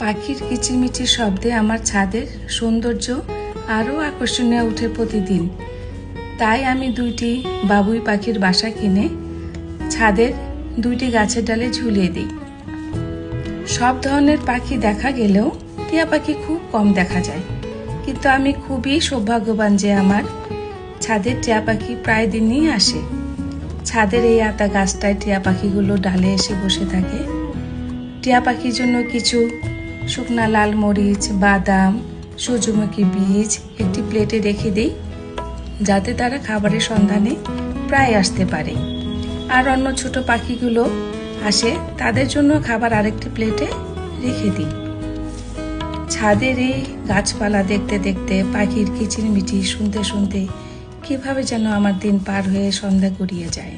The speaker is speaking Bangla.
পাখির কিচিরমিচির শব্দে আমার ছাদের সৌন্দর্য আরও আকর্ষণীয় ওঠে প্রতিদিন। তাই আমি 2টি বাবুই পাখির বাসা কিনে ছাদের 2টি গাছের ডালে ঝুলিয়ে দিই। সব ধরনের পাখি দেখা গেলেও টিয়া পাখি খুব কম দেখা যায়, কিন্তু আমি খুবই সৌভাগ্যবান যে আমার ছাদের টিয়া পাখি প্রায় দিনই আসে। ছাদের এই আতা গাছটায় টিয়া পাখিগুলো ডালে এসে বসে থাকে। টিয়া পাখির জন্য কিছু শুকনা লাল মরিচ, বাদাম, সূর্যমুখী বীজ একটি প্লেটে রেখে দিই, যাতে তারা খাবারের সন্ধানে প্রায় আসতে পারে। আর অন্য ছোট পাখিগুলো আসে, তাদের জন্য খাবার আরেকটি প্লেটে রেখে দিই। ছাদের এই গাছপালা দেখতে দেখতে, পাখির কিচিরমিচির শুনতে শুনতে কিভাবে যেন আমার দিন পার হয়ে সন্ধ্যা গড়িয়ে যায়।